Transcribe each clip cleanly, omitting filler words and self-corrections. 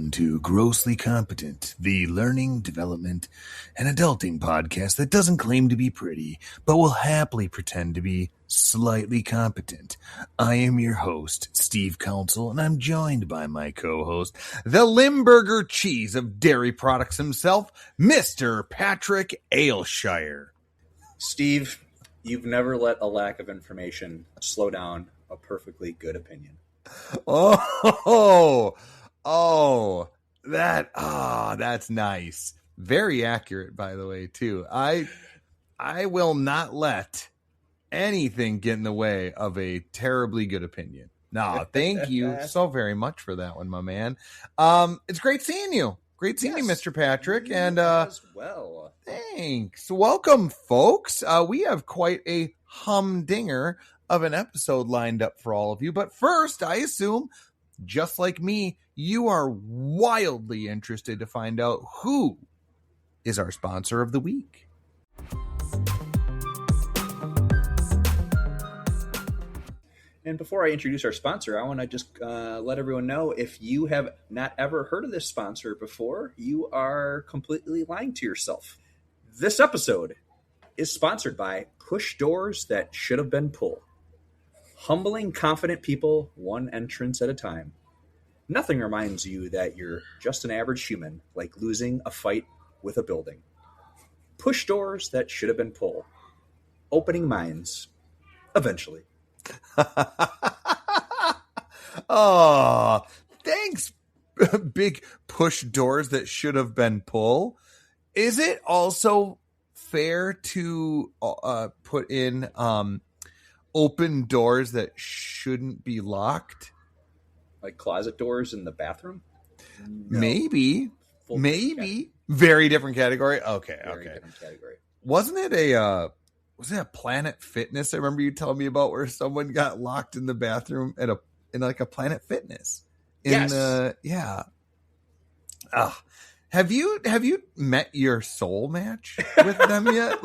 Welcome to Grossly Competent, the learning, development, and adulting podcast that doesn't claim to be pretty, but will happily pretend to be slightly competent. I am your host, Steve Council, and I'm joined by my co-host, the Limburger cheese of dairy products himself, Mr. Patrick Ayleshire. Steve, you've never let a lack of information slow down a perfectly good opinion. That's nice. Very accurate, by the way, too. I will not let anything get in the way of a terribly good opinion. No, thank you so very much for that one, my man. It's great seeing you. Great seeing you, Mr. Patrick. And as well. Thanks. Welcome, folks. We have quite a humdinger of an episode lined up for all of you. But first, I assume, just like me, you are wildly interested to find out who is our sponsor of the week. And before I introduce our sponsor, I want to just let everyone know, if you have not ever heard of this sponsor before, you are completely lying to yourself. This episode is sponsored by Push Doors That Should Have Been Pulled. Humbling confident people, one entrance at a time. Nothing reminds you that you're just an average human, like losing a fight with a building. Push doors that should have been pulled. Opening minds. Eventually. Oh, thanks, big push doors that should have been pulled. Is it also fair to put in open doors that shouldn't be locked? Like closet doors in the bathroom? No. Maybe. Very different category. Okay. Different category. Wasn't it a Planet Fitness? I remember you telling me about where someone got locked in the bathroom in a Planet Fitness. Yes. Yeah. Have you met your soul match with them yet?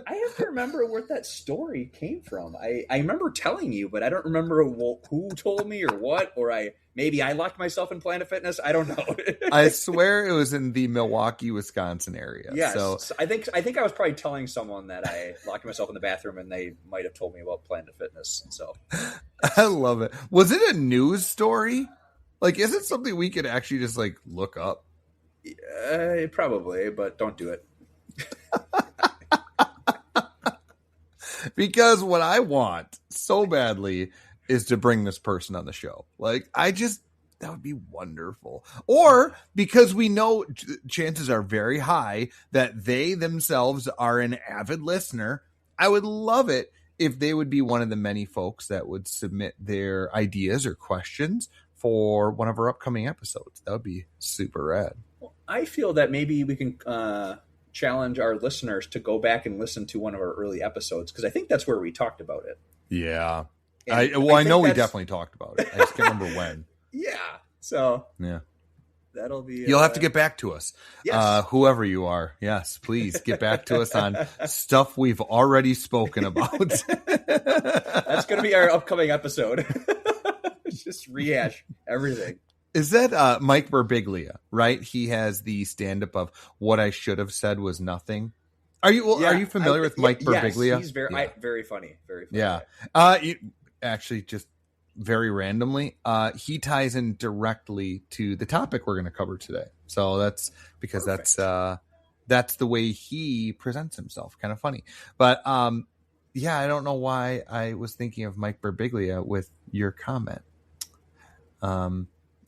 I have to remember where that story came from. I remember telling you, but I don't remember who told me or what. Or maybe I locked myself in Planet Fitness. I don't know. I swear it was in the Milwaukee, Wisconsin area. Yes, so I think I was probably telling someone that I locked myself in the bathroom, and they might have told me about Planet Fitness. So I love it. Was it a news story? Is it something we could actually just look up? Probably, but don't do it. Because what I want so badly is to bring this person on the show. That would be wonderful. Or because we know chances are very high that they themselves are an avid listener, I would love it if they would be one of the many folks that would submit their ideas or questions for one of our upcoming episodes. That would be super rad. Well, I feel that maybe we can challenge our listeners to go back and listen to one of our early episodes, because I think that's where we talked about it. Yeah. I know we definitely talked about it. I just can't remember when. Yeah. So yeah, that'll be. You'll have to get back to us. Yes. Whoever you are. Yes, please get back to us on stuff we've already spoken about. That's going to be our upcoming episode. Just rehash everything. Is that Mike Birbiglia, right? He has the stand-up of "What I Should Have Said Was Nothing." Are you familiar with Mike Birbiglia? Yes, he's very funny. Very funny. Yeah. Actually, just very randomly, he ties in directly to the topic we're going to cover today. So that's because Perfect. that's the way he presents himself. Kind of funny, but I don't know why I was thinking of Mike Birbiglia with your comment.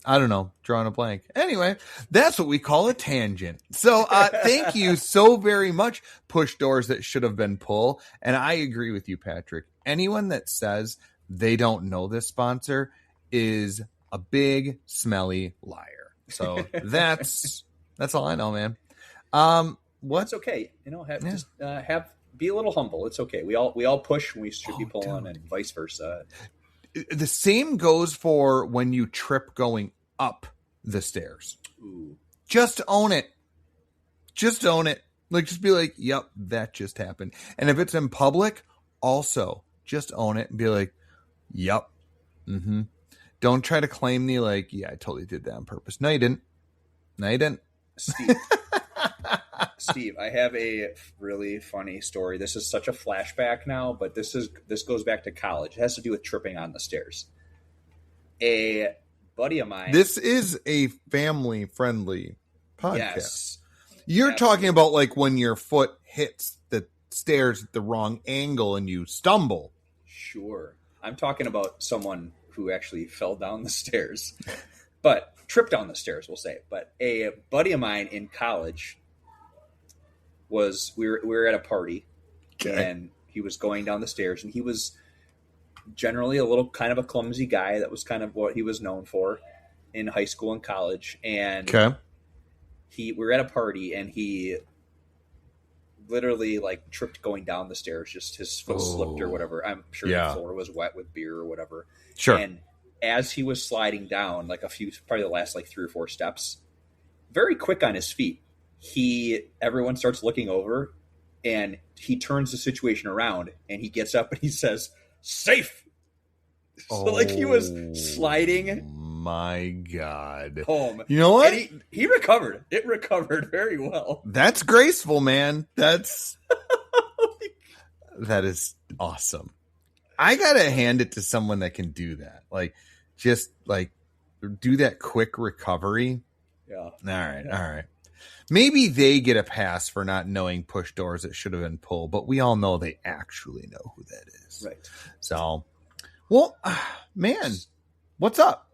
I don't know, drawing a blank. Anyway, that's what we call a tangent. So thank you so very much, Push Doors That Should Have Been Pulled. And I agree with you, Patrick. Anyone that says they don't know this sponsor is a big, smelly liar. So that's all I know, man. It's okay. Be a little humble. It's okay. We all push when we should be pulling, and vice versa. The same goes for when you trip going up the stairs. Ooh. Just own it. Just own it. Just be like, yep, that just happened. And if it's in public, also just own it and be like, yep. Mm-hmm. Don't try to claim the like, yeah, I totally did that on purpose. No, you didn't. No, you didn't. Steve, I have a really funny story. This is such a flashback now, but this goes back to college. It has to do with tripping on the stairs. A buddy of mine. This is a family-friendly podcast. Yes. You're talking about like when your foot hits the stairs at the wrong angle and you stumble. Sure. I'm talking about someone who actually fell down the stairs, but tripped down the stairs, we'll say. But a buddy of mine in college we were at a party, and he was going down the stairs, and he was generally a little kind of a clumsy guy. That was kind of what he was known for in high school and college. And we were at a party, and he literally like tripped going down the stairs. Just his foot slipped or whatever. I'm sure the floor was wet with beer or whatever. Sure. And as he was sliding down, like probably the last like 3 or 4 steps, very quick on his feet, everyone starts looking over, and he turns the situation around, and he gets up and he says, "Safe." So like he was sliding. My God. Home. You know what? And he recovered. It recovered very well. That's graceful, man. That is awesome. I gotta hand it to someone that can do that. Like, just like do that quick recovery. Yeah. All right. Maybe they get a pass for not knowing push doors that should have been pulled, but we all know they actually know who that is. Right. So, well, man, what's up?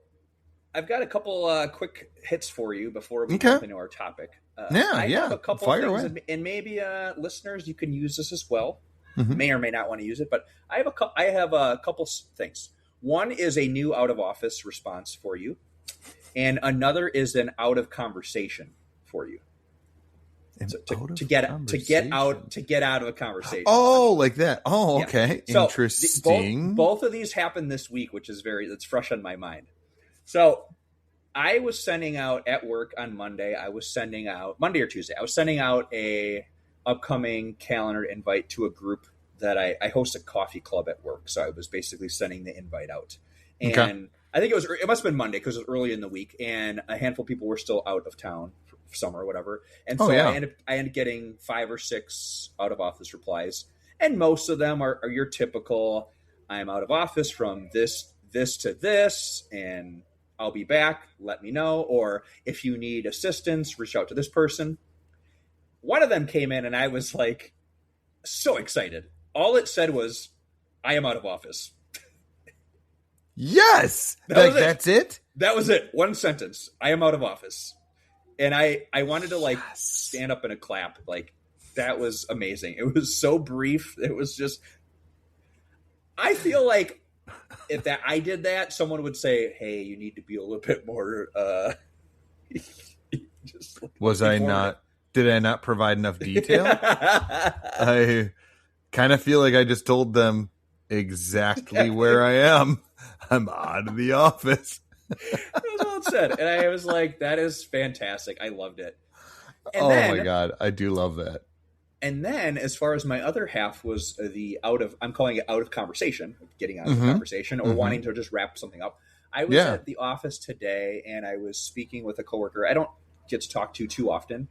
I've got a couple quick hits for you before we jump into our topic. I have a couple Fire things, away. and maybe listeners, you can use this as well. Mm-hmm. May or may not want to use it, but I have a couple things. One is a new out of office response for you, and another is an out of conversation for you. To get out of a conversation. Oh, like that. Oh, okay. Yeah. So interesting. Both of these happened this week, which is that's fresh on my mind. So I was sending out at work on Monday. Monday or Tuesday. I was sending out a upcoming calendar invite to a group that I host a coffee club at work. So I was basically sending the invite out, and I think it must have been Monday because it was early in the week, and a handful of people were still out of town for summer or whatever. And so I ended up getting 5 or 6 out of office replies, and most of them are your typical, "I'm out of office from this to this, and I'll be back. Let me know. Or if you need assistance, reach out to this person." One of them came in, and I was like so excited. All it said was, "I am out of office." Yes. That's it? That was it. One sentence. "I am out of office." And I wanted to stand up in a clap. Like, that was amazing. It was so brief. It was just, I feel like if I did that, someone would say, "Hey, you need to be a little bit more, just did I not provide enough detail? I kind of feel like I just told them exactly where I am. I'm out of the office. That was all it said. And I was like, that is fantastic. I loved it. And my God. I do love that. And then as far as my other half was I'm calling it out of conversation, getting out of the conversation or wanting to just wrap something up. I was at the office today, and I was speaking with a coworker I don't get to talk to too often.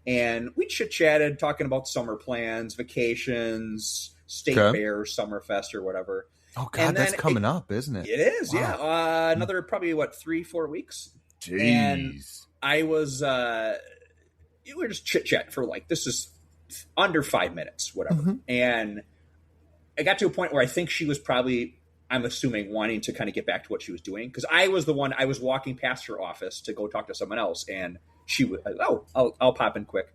And we chit-chatted, talking about summer plans, vacations, state fair, Summerfest or whatever. Oh, God, that's coming up, isn't it? It is, wow. Yeah. Another probably, 3-4 weeks? Jeez. And I was, we were just chit-chat for this is under 5 minutes, whatever. Mm-hmm. And I got to a point where I think she was probably, I'm assuming, wanting to kind of get back to what she was doing. Because I was walking past her office to go talk to someone else, and she was, I'll pop in quick.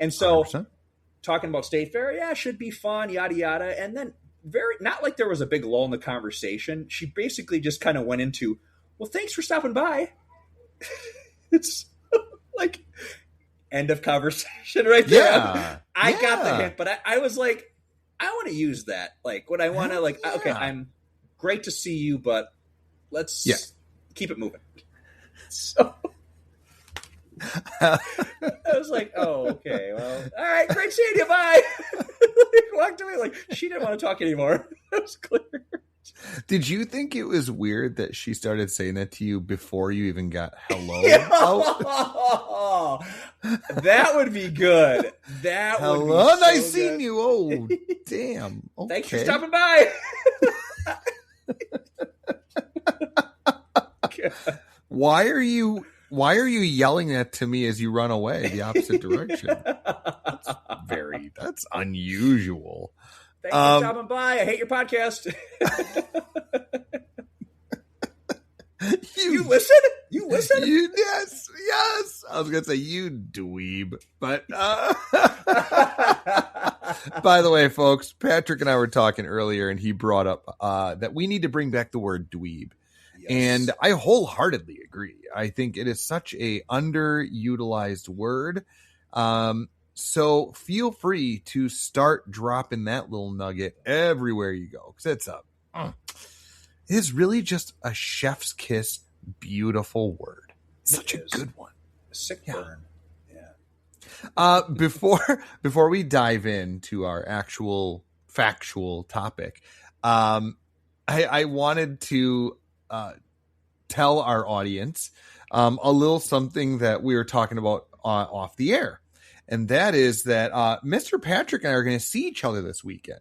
And so 100%. Talking about state fair, yeah, should be fun, yada, yada. And then not like there was a big lull in the conversation. She basically just kind of went into, "Well, thanks for stopping by." It's like end of conversation right there. Yeah. I got the hint, but I was like, I want to use that. Like when I want to okay, I'm great to see you, but let's keep it moving. So I was like, "Oh, okay. Well, all right. Great seeing you. Bye." Walked away. She didn't want to talk anymore. That was clear. Did you think it was weird that she started saying that to you before you even got hello? Oh, that would be good. That hello, would be so nice good. seeing you. Oh, damn. Okay. Thanks for stopping by. Why are you yelling that to me as you run away the opposite direction? That's unusual. Thanks for stopping by. I hate your podcast. You listen? You listen? Yes. I was going to say you dweeb. But by the way, folks, Patrick and I were talking earlier, and he brought up that we need to bring back the word dweeb. Yes. And I wholeheartedly agree. I think it is such a underutilized word. So feel free to start dropping that little nugget everywhere you go, because it's it is really just a chef's kiss, beautiful word. Such a good one. Sick burn. Before we dive into our actual factual topic, I wanted to tell our audience a little something that we were talking about off the air. And that is that Mr. Patrick and I are going to see each other this weekend.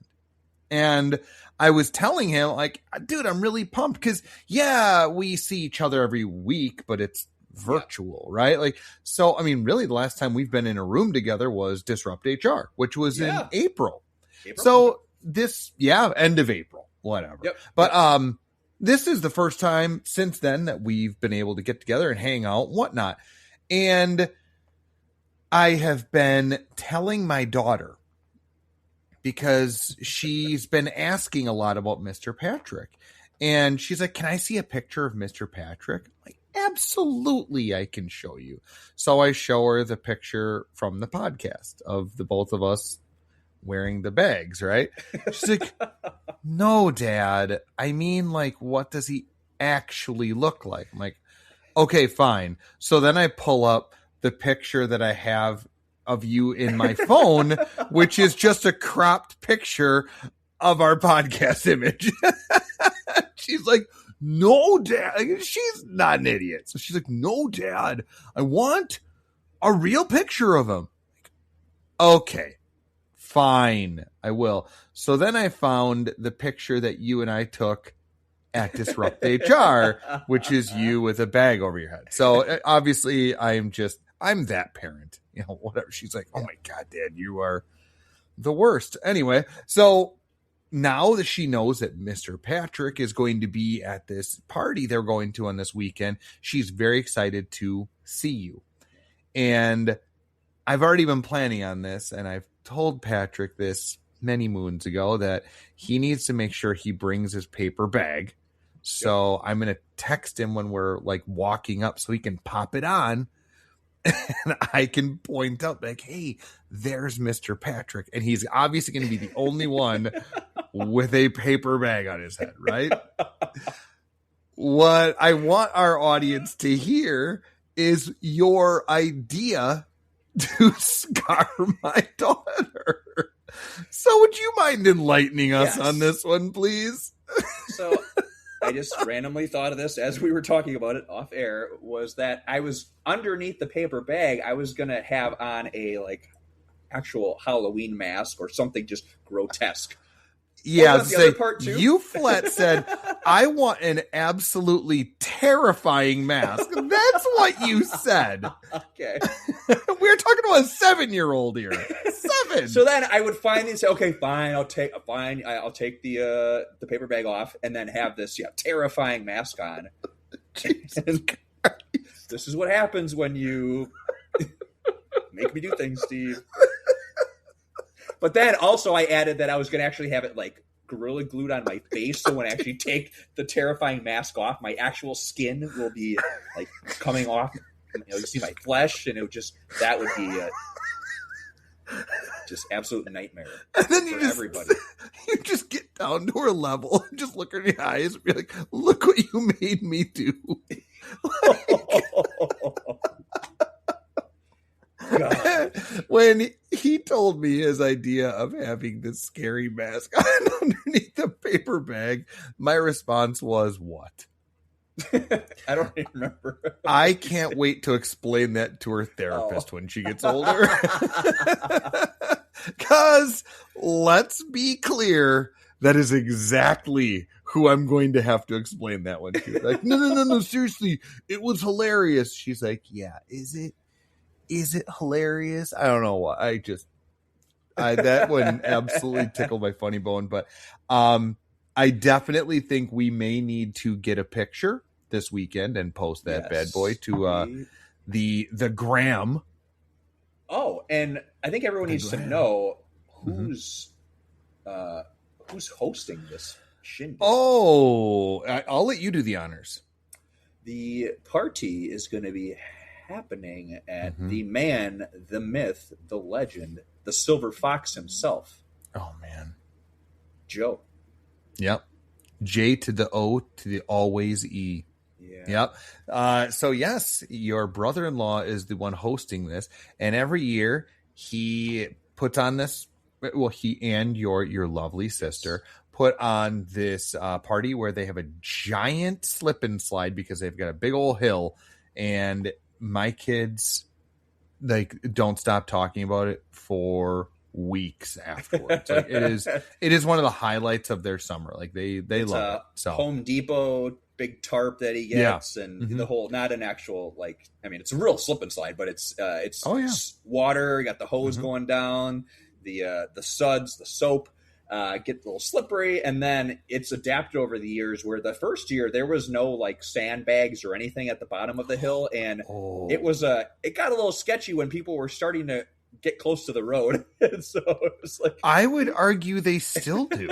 And I was telling him, like, dude, I'm really pumped because, we see each other every week, but it's virtual, right? Like, so, I mean, really, the last time we've been in a room together was Disrupt HR, which was in April. So this, end of April, whatever. Yep. But this is the first time since then that we've been able to get together and hang out and whatnot. And I have been telling my daughter, because she's been asking a lot about Mr. Patrick. And she's like, can I see a picture of Mr. Patrick? I'm like, absolutely, I can show you. So I show her the picture from the podcast of the both of us wearing the bags, right? She's like, no, Dad. I mean, like, what does he actually look like? I'm like, okay, fine. So then I pull up the picture that I have of you in my phone, which is just a cropped picture of our podcast image. She's like, no, Dad. She's not an idiot. So she's like, no, Dad, I want a real picture of him. Like, okay, fine, I will. So then I found the picture that you and I took at Disrupt HR, which is you with a bag over your head. So obviously I'm that parent, whatever. She's like, oh my God, Dad, you are the worst. Anyway, so now that she knows that Mr. Patrick is going to be at this party they're going to on this weekend, she's very excited to see you. And I've already been planning on this, and I've told Patrick this many moons ago that he needs to make sure he brings his paper bag. So I'm going to text him when we're like walking up so he can pop it on. And I can point out like, hey, there's Mr. Patrick. And he's obviously going to be the only one with a paper bag on his head, right? What I want our audience to hear is your idea to scar my daughter. So would you mind enlightening us on this one, please? So I just randomly thought of this as we were talking about it off air, was that I was underneath the paper bag, I was going to have on a like actual Halloween mask or something just grotesque. Yeah, you flat said, I want an absolutely terrifying mask. That's what you said. Okay. We're talking about a 7-year-old here. 7. So then I would finally say, okay, fine, I'll take the paper bag off and then have this terrifying mask on. This is what happens when you make me do things, Steve. But then also I added that I was going to actually have it like Gorilla Glued on my face. So when I actually take the terrifying mask off, my actual skin will be like coming off. You see my flesh, and that would be just absolute nightmare and then for everybody. You just get down to her level and just look her in the eyes and be like, look what you made me do. God. When he told me his idea of having this scary mask on underneath the paper bag. My response was, what? I don't even remember. I can't wait to explain that to her therapist when she gets older. Because let's be clear, that is exactly who I'm going to have to explain that one to. Like, no, seriously, it was hilarious. She's like, yeah, is it hilarious? I don't know why. That one absolutely tickled my funny bone. But I definitely think we may need to get a picture this weekend and post that bad boy to the gram. Oh, and I think everyone needs to know who's hosting this shindig. Oh, I'll let you do the honors. The party is going to be happening at the man, the myth, the legend, the Silver Fox himself. Oh, man. Joe. Yep. J to the O to the always E. Yeah. Yep. So, yes, your brother-in-law is the one hosting this. And every year he puts on this. Well, he and your lovely sister put on this party where they have a giant slip and slide because they've got a big old hill. And my kids, like, don't stop talking about it for weeks afterwards. Like, it is one of the highlights of their summer. Like they love it. So Home Depot big tarp that he gets, and the whole, not an actual, like, I mean, it's a real slip and slide, but it's water. You got the hose going down, the suds, the soap. Get a little slippery, and then it's adapted over the years where the first year there was no like sandbags or anything at the bottom of the hill, and it got a little sketchy when people were starting to get close to the road. And so it was like, I would argue they still do.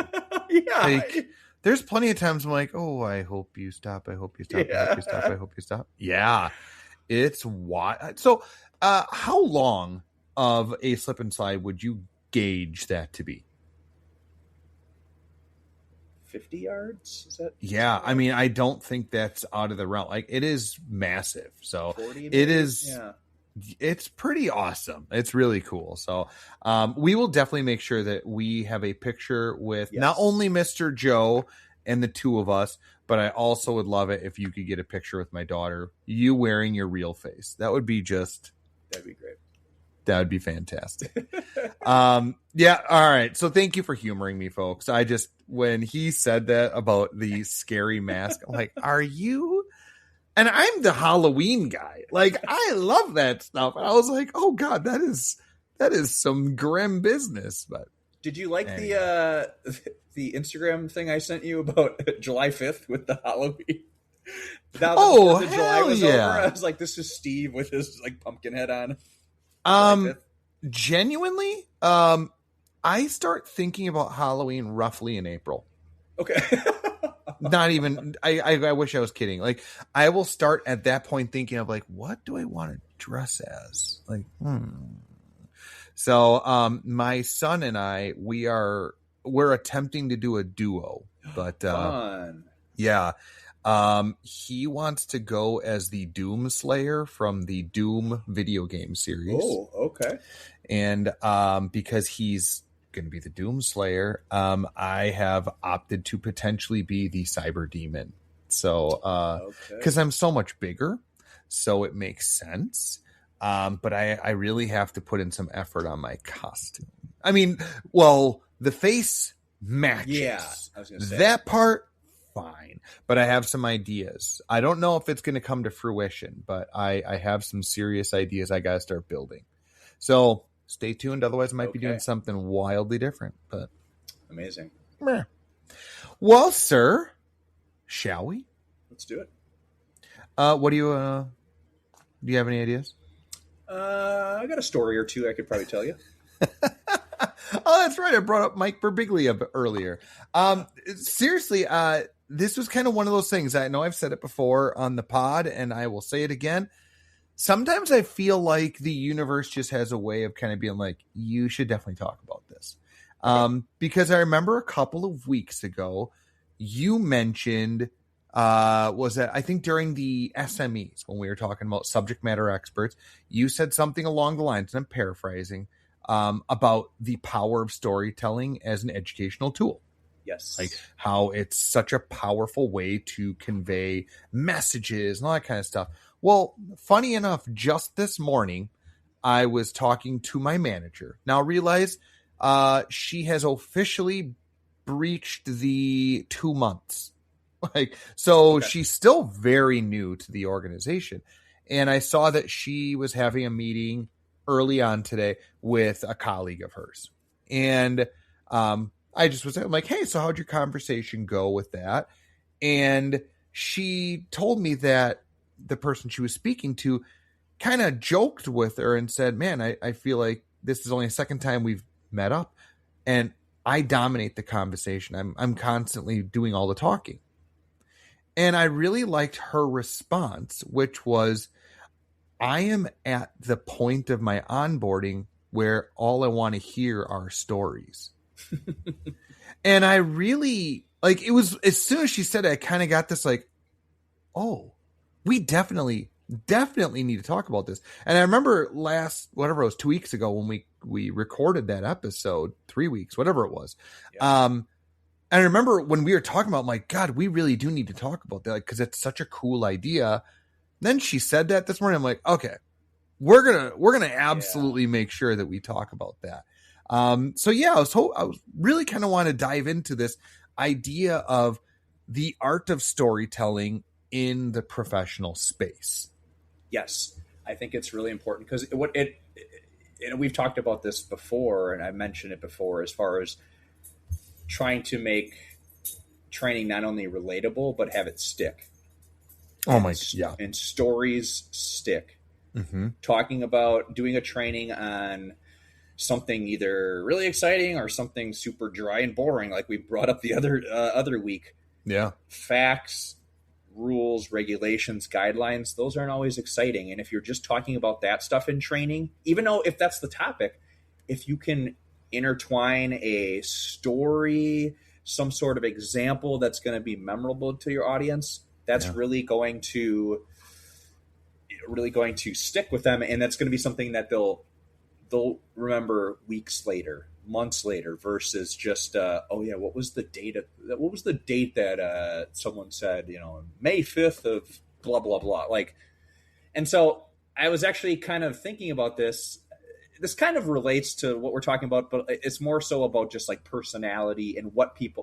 Yeah. Like, there's plenty of times I'm like, oh, I hope you stop. I hope you stop. I hope you stop. I hope you stop. Yeah. It's wild. So how long of a slip and slide would you gauge that to be? 50 yards? Is that? Yeah, I mean, I don't think that's out of the realm. Like, it is massive. So 40 it is. Yeah. It's pretty awesome. It's really cool. So we will definitely make sure that we have a picture with not only Mr. Joe and the two of us, but I also would love it if you could get a picture with my daughter, you wearing your real face. That would be that'd be great. That would be fantastic. Yeah. All right. So thank you for humoring me, folks. When he said that about the scary mask, I'm like, are you? And I'm the Halloween guy. Like, I love that stuff. And I was like, oh God, that is some grim business. But did you like the Instagram thing I sent you about July 5th with the Halloween? Now that July was over, I was like, this is Steve with his like pumpkin head on. Genuinely, I start thinking about Halloween roughly in April. Okay. Not even, I wish I was kidding. Like, I will start at that point thinking of like, what do I want to dress as? Like, So, my son and I, we're attempting to do a duo, but, fun. Yeah. He wants to go as the Doom Slayer from the Doom video game series. Oh, okay. And because he's going to be the Doom Slayer, I have opted to potentially be the Cyber Demon. So, because I'm so much bigger, so it makes sense. But I really have to put in some effort on my costume. I mean, well, the face matches. Yeah, I was going to say that part. Fine, but I have some ideas. I don't know if it's going to come to fruition, but I have some serious ideas I got to start building. So stay tuned. Otherwise, I might be doing something wildly different. But amazing. Meh. Well, sir, shall we? Let's do it. What do you have any ideas? I got a story or two I could probably tell you. Oh, that's right. I brought up Mike Birbiglia earlier. Seriously, this was kind of one of those things. I know I've said it before on the pod, and I will say it again. Sometimes I feel like the universe just has a way of kind of being like, you should definitely talk about this. Because I remember a couple of weeks ago, you mentioned, was that I think during the SMEs, when we were talking about subject matter experts, you said something along the lines, and I'm paraphrasing, about the power of storytelling as an educational tool. Yes. Like how it's such a powerful way to convey messages and all that kind of stuff. Well, funny enough, just this morning, I was talking to my manager. Now realize she has officially breached the 2 months. Like, so Okay. she's still very new to the organization. And I saw that she was having a meeting early on today with a colleague of hers. And I just was like, hey, so how'd your conversation go with that? And she told me that the person she was speaking to kind of joked with her and said, man, I feel like this is only the second time we've met up and I dominate the conversation. I'm constantly doing all the talking. And I really liked her response, which was, I am at the point of my onboarding where all I want to hear are stories. And I really, like, it was, as soon as she said it, I kind of got this like, oh, we definitely need to talk about this. And I remember whatever it was, 2 weeks ago when we recorded that episode, 3 weeks, whatever it was. Yeah. And I remember when we were talking about, my God, we really do need to talk about that because it's such a cool idea. And then she said that this morning. I'm like, okay, we're gonna absolutely make sure that we talk about that. So yeah, I was really kind of want to dive into this idea of the art of storytelling in the professional space. Yes, I think it's really important because we've talked about this before, and I mentioned it before, as far as trying to make training not only relatable but have it stick. And stories stick. Mm-hmm. Talking about doing a training on something either really exciting or something super dry and boring, like we brought up the other week. Yeah, facts, rules, regulations, guidelines, those aren't always exciting. And if you're just talking about that stuff in training, even though if that's the topic, if you can intertwine a story, some sort of example that's going to be memorable to your audience, that's really going to stick with them, and that's going to be something that they'll remember weeks later, months later, versus just what was the date that someone said, May 5th of blah blah blah, like. And so I was actually kind of thinking about this. This kind of relates to what we're talking about, but it's more so about just like personality and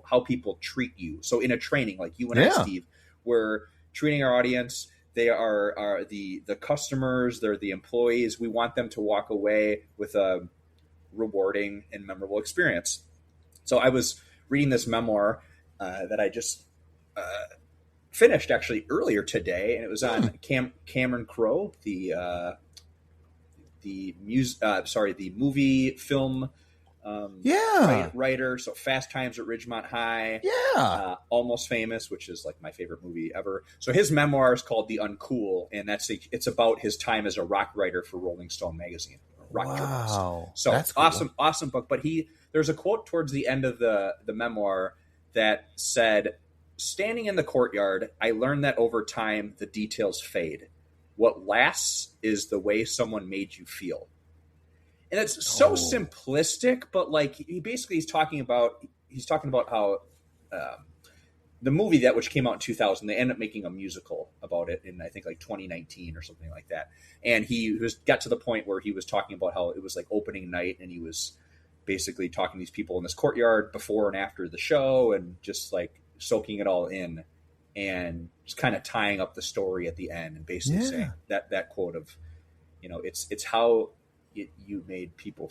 how people treat you. So in a training, like you and I, Steve, we're treating our audience. They are the customers. They're the employees. We want them to walk away with a rewarding and memorable experience. So I was reading this memoir that I just finished actually earlier today, and it was on Cameron Crowe, the movie film writer. So Fast Times at Ridgemont High, Almost Famous, which is like my favorite movie ever. So his memoir is called The Uncool, and it's about his time as a rock writer for Rolling Stone magazine. Journalist. So that's cool. Awesome book. But there's a quote towards the end of the memoir that said, "Standing in the courtyard, I learned that over time the details fade. What lasts is the way someone made you feel." And it's so simplistic, but like he's talking about how the movie which came out in 2000, they ended up making a musical about it in I think like 2019 or something like that. And he got to the point where he was talking about how it was like opening night, and he was basically talking to these people in this courtyard before and after the show, and just like soaking it all in, and just kind of tying up the story at the end, and basically saying that quote of, it's how you make people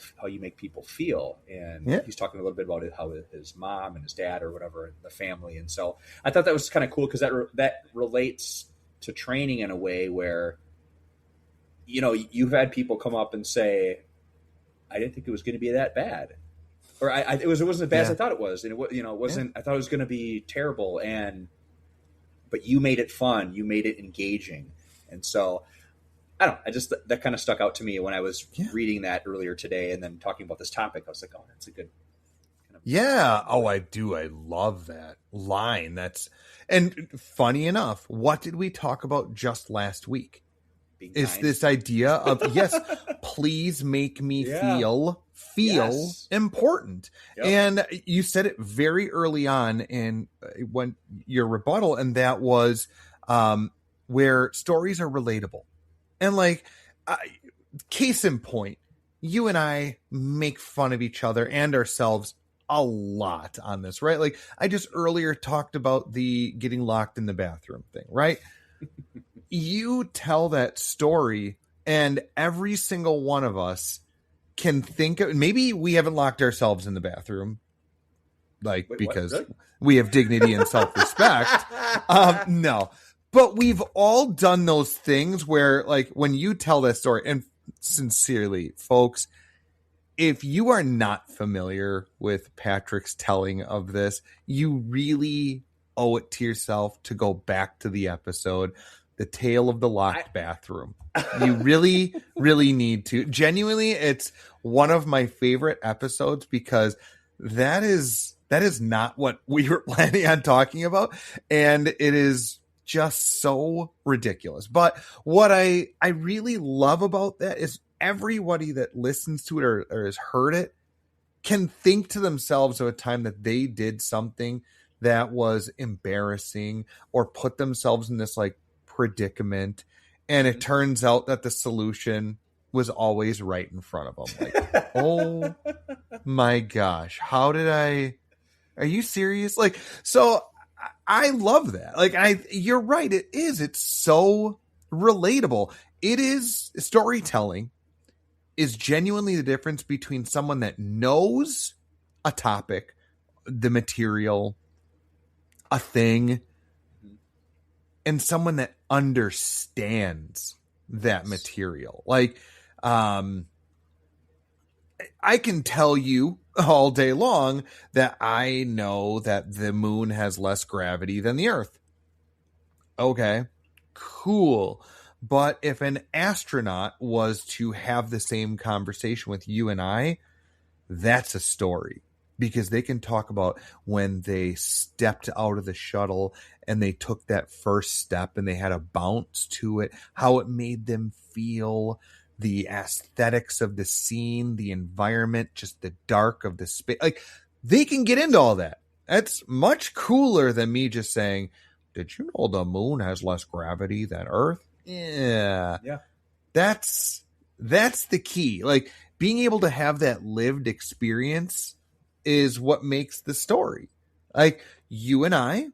feel. And he's talking a little bit about it, how his mom and his dad or whatever, the family. And so I thought that was kind of cool, because that relates to training in a way where, you've had people come up and say, I didn't think it was going to be that bad, or it wasn't as bad as I thought it was. And it wasn't, I thought it was going to be terrible. But you made it fun. You made it engaging. And so I don't know. That kind of stuck out to me when I was reading that earlier today, and then talking about this topic. I was like, oh, that's a good kind of. Yeah. Oh, I do. I love that line. And funny enough, what did we talk about just last week? Is this idea of, yes, please make me feel feel important. Yep. And you said it very early on in when your rebuttal, and that was where stories are relatable. And like, case in point, you and I make fun of each other and ourselves a lot on this, right? Like I just earlier talked about the getting locked in the bathroom thing, right? You tell that story and every single one of us can think of, maybe we haven't locked ourselves in the bathroom, like, because really? we have dignity and self-respect. No, but we've all done those things where, like, when you tell that story, and sincerely, folks, if you are not familiar with Patrick's telling of this, you really owe it to yourself to go back to the episode, The Tale of the Locked Bathroom. You really, really need to. Genuinely, it's one of my favorite episodes because that is not what we were planning on talking about. And it is just so ridiculous. But what I really love about that is everybody that listens to it or has heard it can think to themselves of a time that they did something that was embarrassing or put themselves in this like predicament. And it turns out that the solution was always right in front of them. Like, oh my gosh, are you serious? Like, so I love that. Like, you're right. It is. It's so relatable. It is. Storytelling is genuinely the difference between someone that knows a topic, the material, a thing, and someone that understands that material. Like, I can tell you all day long that I know that the moon has less gravity than the earth. Okay, cool. But if an astronaut was to have the same conversation with you and I, that's a story. Because they can talk about when they stepped out of the shuttle and they took that first step and they had a bounce to it, how it made them feel, the aesthetics of the scene, the environment, just the dark of the space. Like, they can get into all that. That's much cooler than me just saying, did you know the moon has less gravity than Earth? Yeah. That's the key. Like, being able to have that lived experience is what makes the story. Like, you and I,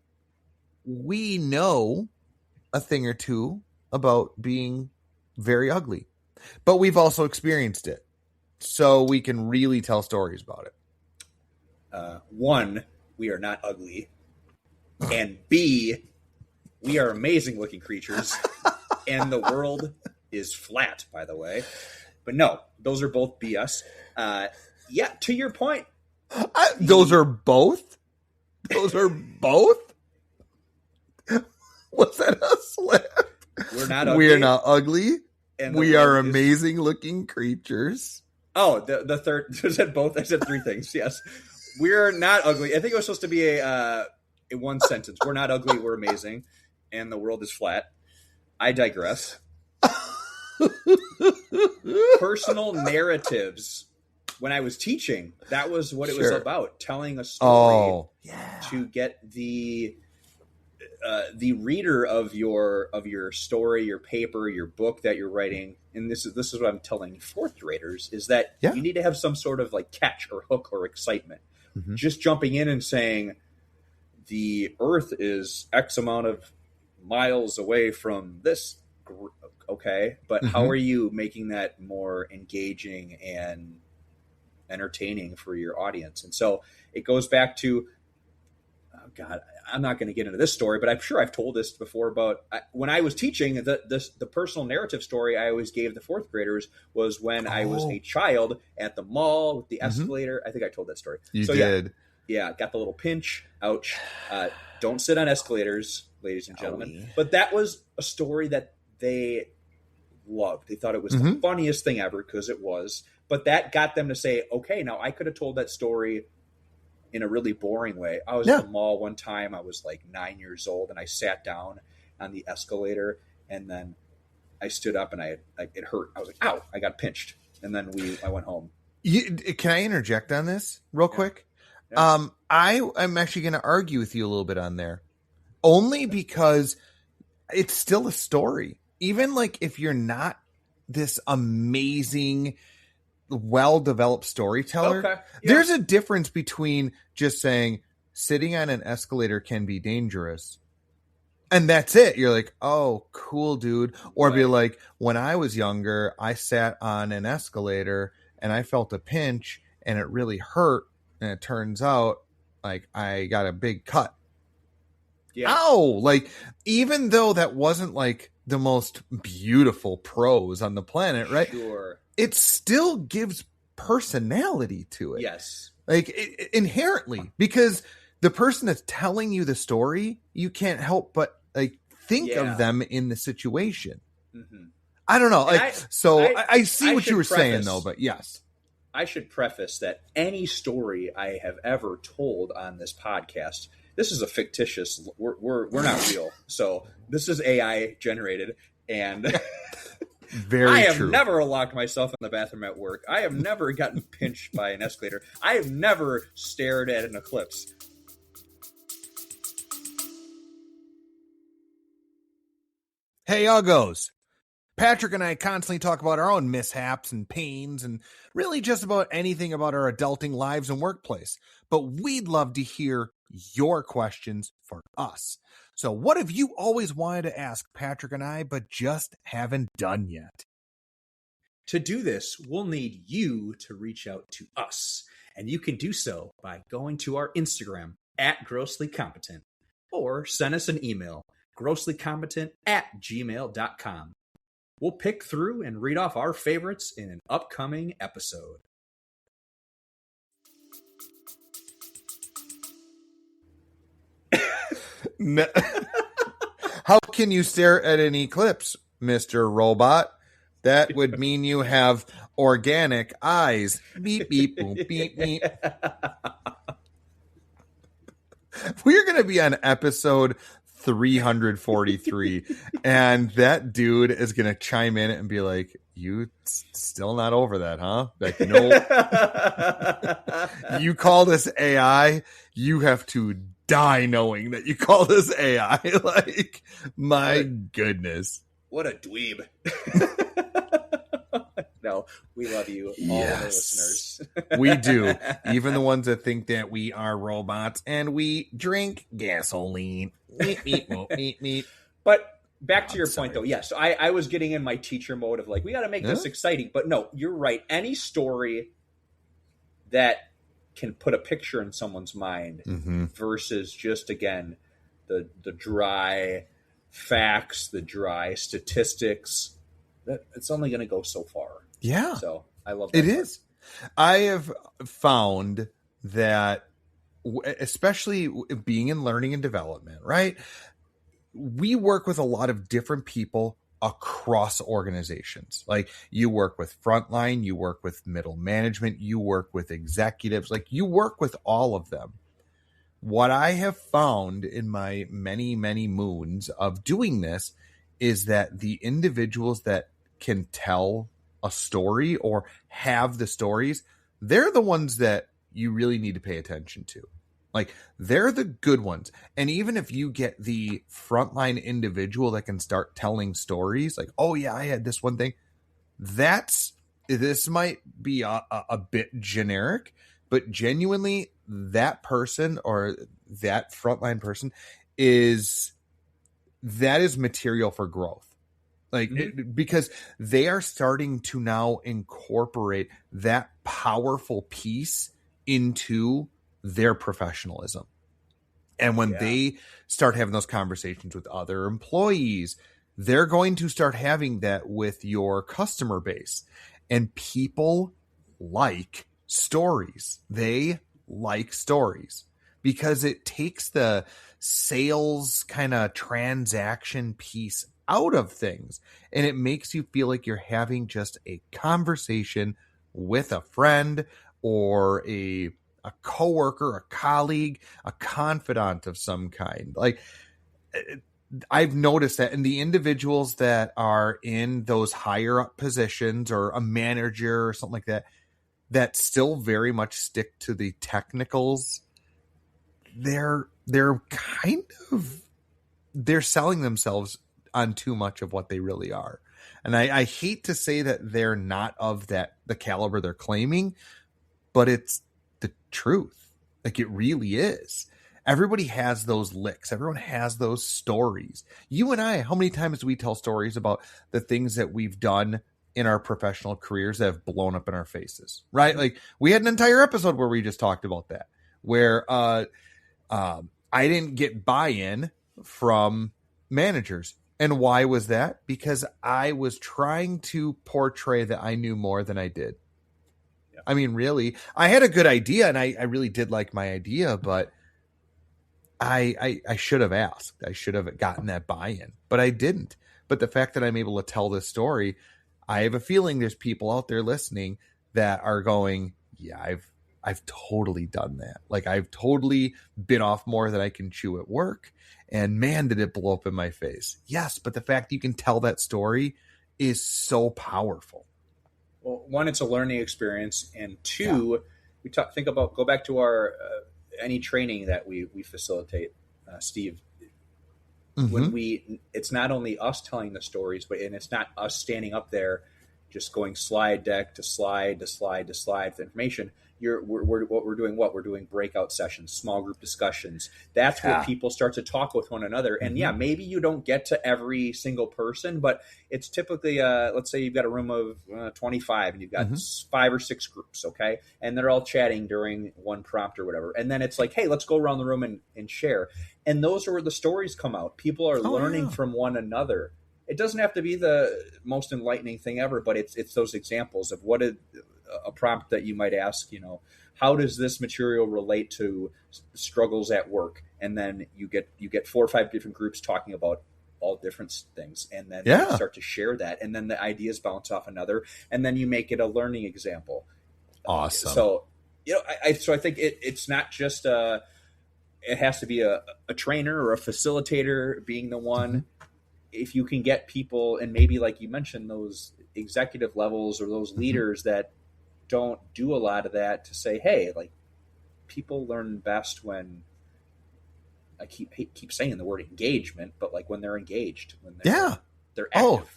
we know a thing or two about being very ugly, but we've also experienced it. So we can really tell stories about it. One, we are not ugly. And B, we are amazing looking creatures. And the world is flat, by the way. But no, those are both BS. Yeah, to your point. Those are both? Those are both? Was that a slip? We're not ugly. We're not ugly. And we are amazing looking creatures. Oh, the third. I said both. I said three things. Yes. We're not ugly. I think it was supposed to be a one sentence. We're not ugly. We're amazing. And the world is flat. I digress. Personal narratives. When I was teaching, that was what it was about. Telling a story to get the reader of your story, your paper, your book that you're writing. And this is what I'm telling fourth graders is that you need to have some sort of like catch or hook or excitement. Mm-hmm. Just jumping in and saying the Earth is X amount of miles away from this. Okay. But how are you making that more engaging and entertaining for your audience? And so it goes back to, oh God, I'm not going to get into this story, but I'm sure I've told this before about when I was teaching the personal narrative story I always gave the fourth graders was when I was a child at the mall with the escalator. I think I told that story. You did. Yeah. Got the little pinch. Ouch. Don't sit on escalators, ladies and gentlemen. But that was a story that they loved. They thought it was the funniest thing ever because it was. But that got them to say, okay, now I could have told that story in a really boring way. I was at the mall one time. I was like 9 years old, and I sat down on the escalator, and then I stood up, and it hurt. I was like, ow, I got pinched. And then I went home. Can I interject on this real quick? Yeah. I'm actually going to argue with you a little bit on there, only because it's still a story. Even like if you're not this amazing, well-developed storyteller, Okay. Yeah. there's a difference between just saying sitting on an escalator can be dangerous. And that's it. You're like, oh, cool, dude. Or be Right. like, when I was younger, I sat on an escalator and I felt a pinch and it really hurt. And it turns out like I got a big cut. Yeah. Ow! Like, even though that wasn't like the most beautiful prose on the planet, right? Sure. It still gives personality to it. Yes. Like inherently, because the person that's telling you the story, you can't help but like think of them in the situation. Mm-hmm. I don't know. Like, I see what you were saying preface- though, but yes. I should preface that any story I have ever told on this podcast, this is a fictitious. We're not real, so this is AI generated, and Very I have true. never locked myself in the bathroom at work. I have never gotten pinched by an escalator. I have never stared at an eclipse. Hey, Uggos. Patrick and I constantly talk about our own mishaps and pains and really just about anything about our adulting lives and workplace. But we'd love to hear your questions for us. So what have you always wanted to ask Patrick and I, but just haven't done yet? To do this, we'll need you to reach out to us. And you can do so by going to our Instagram at grosslycompetent or send us an email, grosslycompetent@gmail.com. We'll pick through and read off our favorites in an upcoming episode. How can you stare at an eclipse, Mr. Robot? That would mean you have organic eyes. Beep, beep, boop, beep, beep. We're going to be on episode 343, and that dude is going to chime in and be like, you still not over that, huh? Like, no. You call this AI, you have to die knowing that you call this AI. Like, my goodness. What a dweeb. No, we love you, all of our listeners. We do. Even the ones that think that we are robots and we drink gasoline. But back to your point, though. Yes, I was getting in my teacher mode of like, we got to make this exciting. But no, you're right. Any story that can put a picture in someone's mind versus just, again, the dry facts, the dry statistics, that it's only going to go so far. Yeah. So I love that. It is. I have found that, especially being in learning and development, right? We work with a lot of different people across organizations. Like, you work with frontline, you work with middle management, you work with executives, like you work with all of them. What I have found in my many, many moons of doing this is that the individuals that can tell a story or have the stories, they're the ones that you really need to pay attention to. Like, they're the good ones. And even if you get the frontline individual that can start telling stories, like, oh yeah, I had this one thing, this might be a bit generic, but genuinely that person or that frontline person is material for growth. Like, because they are starting to now incorporate that powerful piece into their professionalism. And when they start having those conversations with other employees, they're going to start having that with your customer base. And people like stories. They like stories because it takes the sales kind of transaction piece out of things, and it makes you feel like you're having just a conversation with a friend or a coworker, a colleague, a confidant of some kind. Like, I've noticed that in the individuals that are in those higher up positions or a manager or something like that, that still very much stick to the technicals, they're kind of, they're selling themselves on too much of what they really are. And I hate to say that they're not of the caliber they're claiming, but it's the truth. Like, it really is. Everybody has those licks. Everyone has those stories. You and I, how many times do we tell stories about the things that we've done in our professional careers that have blown up in our faces, right? Like, we had an entire episode where we just talked about that, where I didn't get buy-in from managers. And why was that? Because I was trying to portray that I knew more than I did. Yeah. I mean, really, I had a good idea, and I really did like my idea, but I should have asked. I should have gotten that buy-in, but I didn't. But the fact that I'm able to tell this story, I have a feeling there's people out there listening that are going, yeah, I've totally done that. Like, I've totally bit off more than I can chew at work. And man, did it blow up in my face. Yes, but the fact you can tell that story is so powerful. Well, one, it's a learning experience. And two, go back to our any training that we facilitate, Steve. Mm-hmm. When it's not only us telling the stories, and it's not us standing up there just going slide deck to slide to slide to slide with information. We're doing breakout sessions, small group discussions. That's where people start to talk with one another. And maybe you don't get to every single person, but it's typically, let's say you've got a room of 25 and you've got 5 or 6 groups. Okay. And they're all chatting during one prompt or whatever. And then it's like, hey, let's go around the room and share. And those are where the stories come out. People are learning from one another. It doesn't have to be the most enlightening thing ever, but it's those examples of what a prompt that you might ask, how does this material relate to struggles at work? And then you get 4 or 5 different groups talking about all different things. And then you start to share that. And then the ideas bounce off another. And then you make it a learning example. Awesome. So, I think it's not just it has to be a trainer or a facilitator being the one. Mm-hmm. If you can get people, and maybe like you mentioned, those executive levels or those leaders that don't do a lot of that, to say, hey, like, people learn best when, I keep saying the word engagement, but like when they're engaged, when they're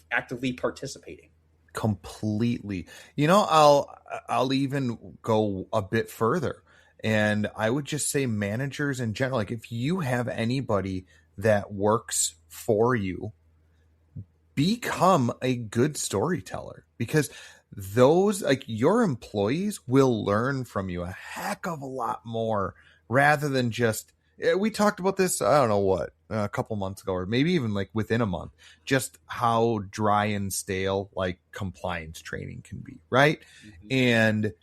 actively participating. Completely. I'll even go a bit further, and I would just say managers in general, like, if you have anybody that works for you, become a good storyteller, because those, like, your employees will learn from you a heck of a lot more, rather than just, we talked about this, I don't know what, a couple months ago, or maybe even like within a month, just how dry and stale like compliance training can be, right? Mm-hmm. And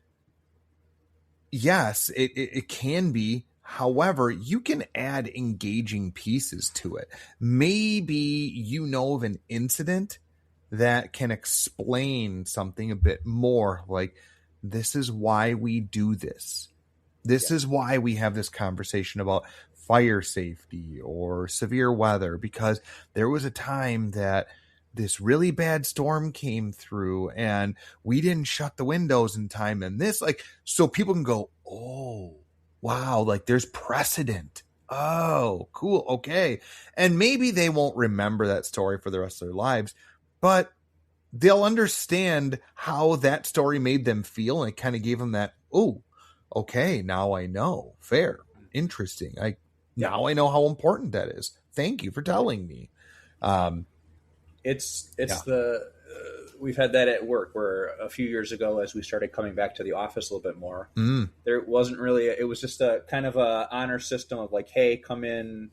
yes, it can be. However, you can add engaging pieces to it. Maybe of an incident that can explain something a bit more, like, this is why we do this. This is why we have this conversation about fire safety or severe weather, because there was a time that this really bad storm came through and we didn't shut the windows in time. And this, like, so people can go, oh, wow, like, there's precedent. Oh, cool. Okay. And maybe they won't remember that story for the rest of their lives, but they'll understand how that story made them feel. And it kind of gave them that, oh, okay, now I know. Fair. Interesting. Now I know how important that is. Thank you for telling me. We've had that at work, where a few years ago, as we started coming back to the office a little bit more, there wasn't really, it was just a kind of a honor system of like, hey, come in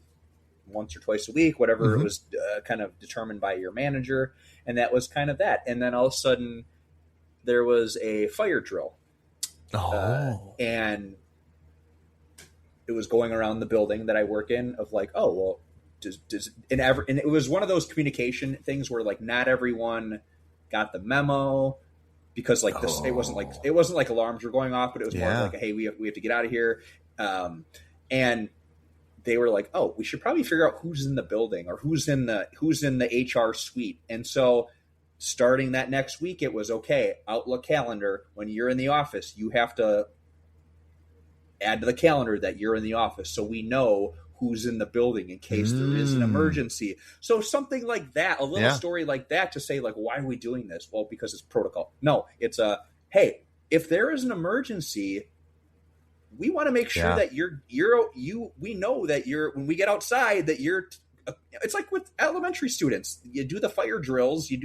once or twice a week, whatever. It was kind of determined by your manager. And that was kind of that. And then all of a sudden there was a fire drill. And it was going around the building that I work in, of like, oh, well, and it was one of those communication things where like not everyone got the memo, because like this, it wasn't like alarms were going off, but it was more like, hey, we have to get out of here. And they were like, oh, we should probably figure out who's in the building, or who's in the HR suite. And so starting that next week, it was okay. Outlook calendar. When you're in the office, you have to add to the calendar that you're in the office, so we know who's in the building in case there is an emergency. So something like that, a little story like that to say, like, why are we doing this? Well, because it's protocol. No, it's hey, if there is an emergency, we want to make sure that we know that when we get outside that it's like with elementary students, you do the fire drills, you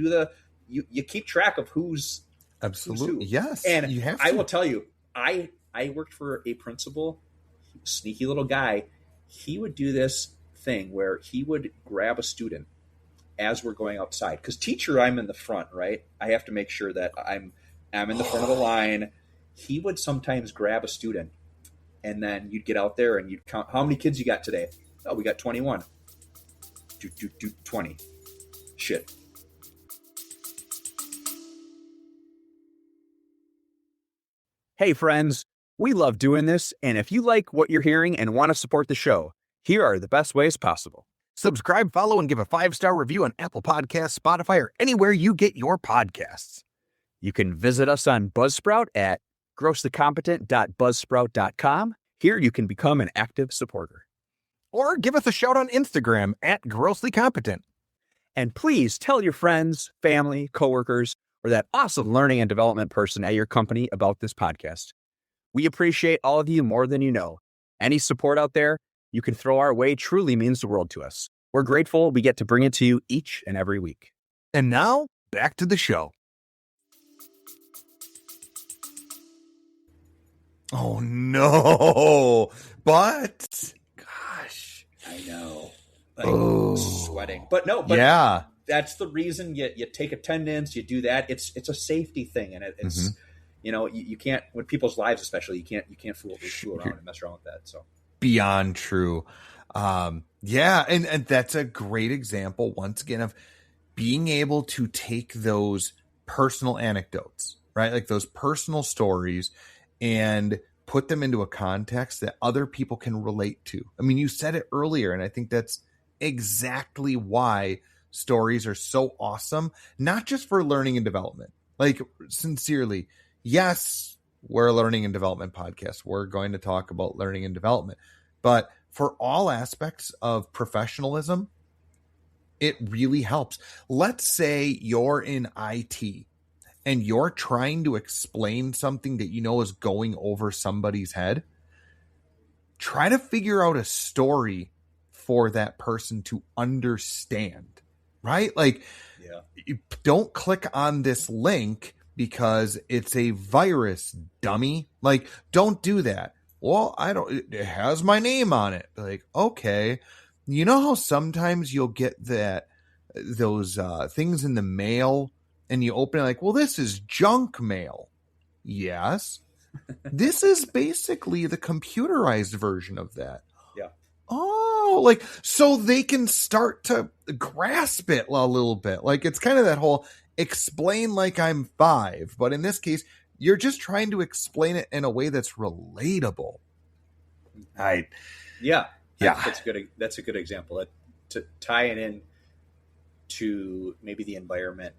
keep track of who's absolutely who's who. Yes. And you have to. I will tell you, I worked for a principal, sneaky little guy. He would do this thing where he would grab a student as we're going outside. Because teacher, I'm in the front, right? I have to make sure that I'm in the front of the line. He would sometimes grab a student, and then you'd get out there and you'd count how many kids you got today. Oh, we got 21. 20. Shit. Hey, friends. We love doing this, and if you like what you're hearing and want to support the show, here are the best ways possible. Subscribe, follow, and give a 5-star review on Apple Podcasts, Spotify, or anywhere you get your podcasts. You can visit us on Buzzsprout at grosslycompetent.buzzsprout.com. Here you can become an active supporter. Or give us a shout on Instagram at Grossly Competent. And please tell your friends, family, coworkers, or that awesome learning and development person at your company about this podcast. We appreciate all of you more than you know. Any support out there you can throw our way truly means the world to us. We're grateful we get to bring it to you each and every week. And now, back to the show. Oh, no. But, gosh. I know. Sweating. But yeah. That's the reason you take attendance, you do that. It's a safety thing, and it's you can't, with people's lives especially, you can't fool around and mess around with that. So beyond true. And that's a great example once again of being able to take those personal anecdotes, right? Like those personal stories, and put them into a context that other people can relate to. I mean, you said it earlier, and I think that's exactly why stories are so awesome, not just for learning and development. Like, sincerely, yes, we're a learning and development podcast. We're going to talk about learning and development. But for all aspects of professionalism, it really helps. Let's say you're in IT and you're trying to explain something that you know is going over somebody's head. Try to figure out a story for that person to understand, right? Like, you don't click on this link because it's a virus, dummy. Like, don't do that. Well, it has my name on it. Like, okay. You know how sometimes you'll get those things in the mail and you open it like, well, this is junk mail. Yes. This is basically the computerized version of that. Yeah. Oh, like, so they can start to grasp it a little bit. Like, it's kind of that whole explain like I'm 5, but in this case, you're just trying to explain it in a way that's relatable. Yeah. That's a good example. To tie it in to maybe the environment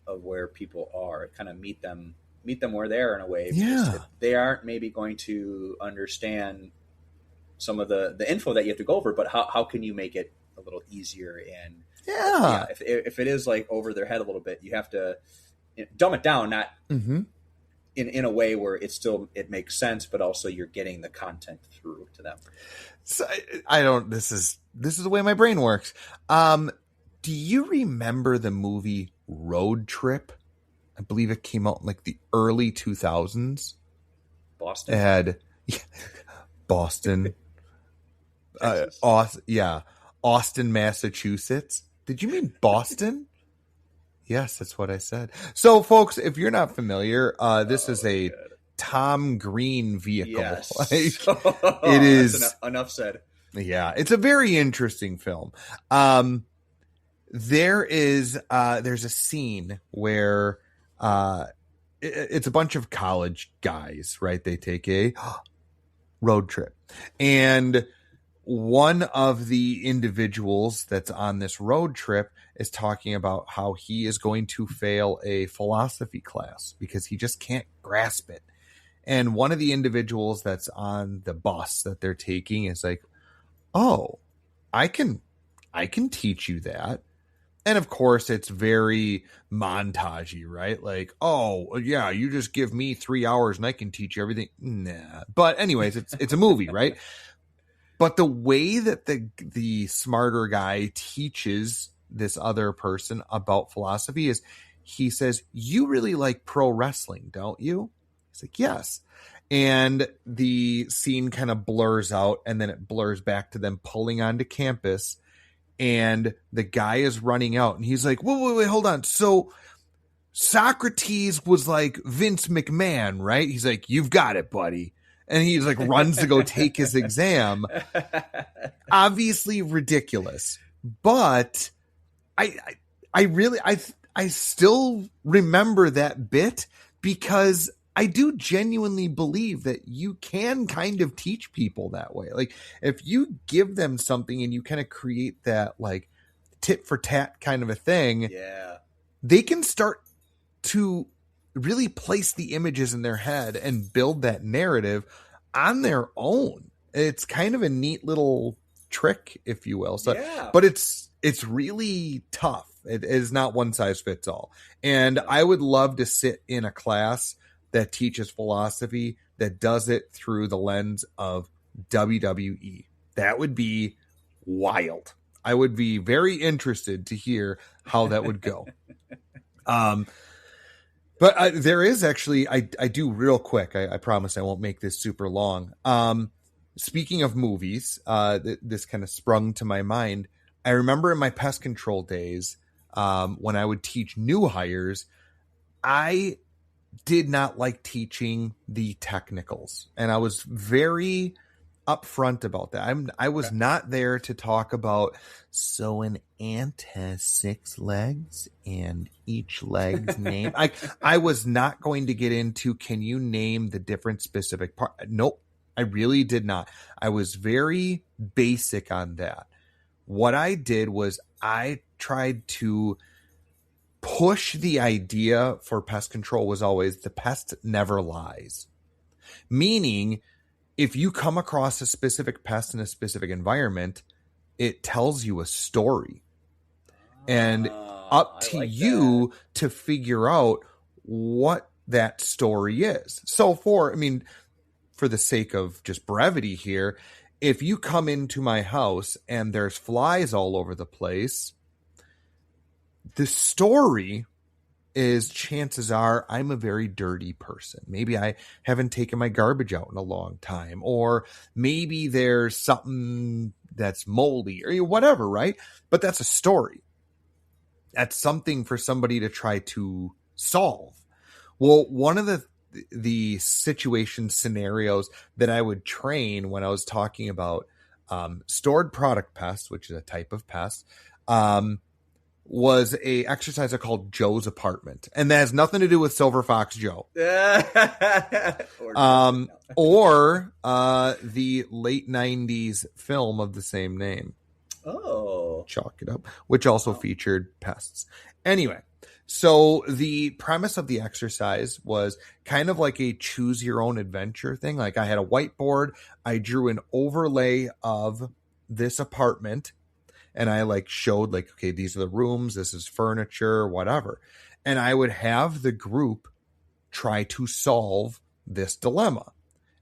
of where people are, kind of meet them where they are in a way. Yeah. They aren't maybe going to understand some of the info that you have to go over, but how can you make it a little easier? And if it is like over their head a little bit, you have to dumb it down, not in a way where it makes sense, but also you're getting the content through to them. So this is the way my brain works. Do you remember the movie Road Trip? I believe it came out in like the early 2000s. Boston. It had Boston. Austin, Massachusetts. Did you mean Boston? Yes, that's what I said. So, folks, if you're not familiar, this is a Tom Green vehicle. Yes. It is enough said. Yeah, it's a very interesting film. There's a scene where it's a bunch of college guys, right? They take a road trip, and one of the individuals that's on this road trip is talking about how he is going to fail a philosophy class because he just can't grasp it. And one of the individuals that's on the bus that they're taking is like, oh, I can teach you that. And of course, it's very montagey, right? Like, oh, yeah, you just give me 3 hours and I can teach you everything. Nah. But anyways, it's a movie, right? But the way that the smarter guy teaches this other person about philosophy is he says, you really like pro wrestling, don't you? He's like, yes. And the scene kind of blurs out and then it blurs back to them pulling onto campus. And the guy is running out and he's like, wait, hold on. So Socrates was like Vince McMahon, right? He's like, you've got it, buddy. And he's like, runs to go take his exam. Obviously ridiculous. But I still remember that bit because I do genuinely believe that you can kind of teach people that way. Like if you give them something and you kind of create that like tit for tat kind of a thing, they can start to really place the images in their head and build that narrative on their own. It's kind of a neat little trick, if you will. So, but it's really tough. It is not one size fits all. And I would love to sit in a class that teaches philosophy that does it through the lens of WWE. That would be wild. I would be very interested to hear how that would go. But there is actually, I do real quick. I promise I won't make this super long. Speaking of movies, this kind of sprung to my mind. I remember in my pest control days, when I would teach new hires, I did not like teaching the technicals. And I was very upfront about that. I was not there to talk about, so an ant has 6 legs and each leg's name. I was not going to get into, can you name the different specific part? Nope, I really did not. I was very basic on that. What I did was I tried to push the idea for pest control was always the pest never lies. Meaning, if you come across a specific pest in a specific environment, it tells you a story. And up to you to figure out what that story is. So for the sake of just brevity here, if you come into my house and there's flies all over the place, the story is chances are I'm a very dirty person. Maybe I haven't taken my garbage out in a long time, or maybe there's something that's moldy or whatever, right? But that's a story. That's something for somebody to try to solve. Well, one of the situation scenarios that I would train when I was talking about stored product pest, which is a type of pest, was a exercise called Joe's Apartment. And that has nothing to do with Silver Fox Joe. or the late 90s film of the same name. Oh. Chalk it up. Which also featured pests. Anyway, so the premise of the exercise was kind of like a choose your own adventure thing. Like I had a whiteboard. I drew an overlay of this apartment. And I showed okay, these are the rooms, this is furniture, whatever. And I would have the group try to solve this dilemma.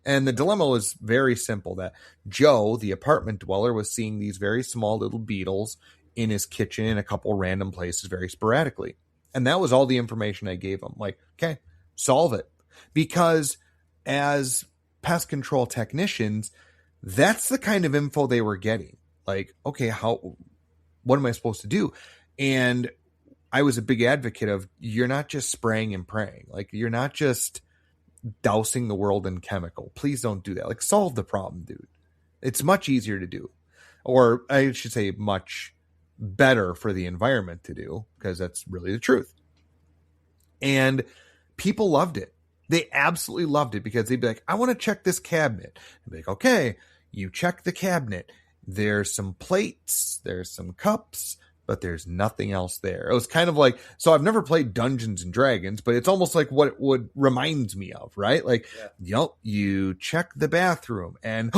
And the dilemma was very simple, that Joe, the apartment dweller, was seeing these very small little beetles in his kitchen in a couple random places very sporadically. And that was all the information I gave him. Okay, solve it. Because as pest control technicians, that's the kind of info they were getting. Okay, what am I supposed to do? And I was a big advocate of, you're not just spraying and praying. You're not just dousing the world in chemical. Please don't do that. Solve the problem, dude. It's much easier to do. Or I should say much better for the environment to do, because that's really the truth. And people loved it. They absolutely loved it, because they'd be like, I want to check this cabinet. I'd be like, okay, you check the cabinet. there's some plates, there's some cups, but there's nothing else there. It was kind of like, so I've never played Dungeons and Dragons, but it's almost like what it would reminds me of, right? Like, you check the bathroom and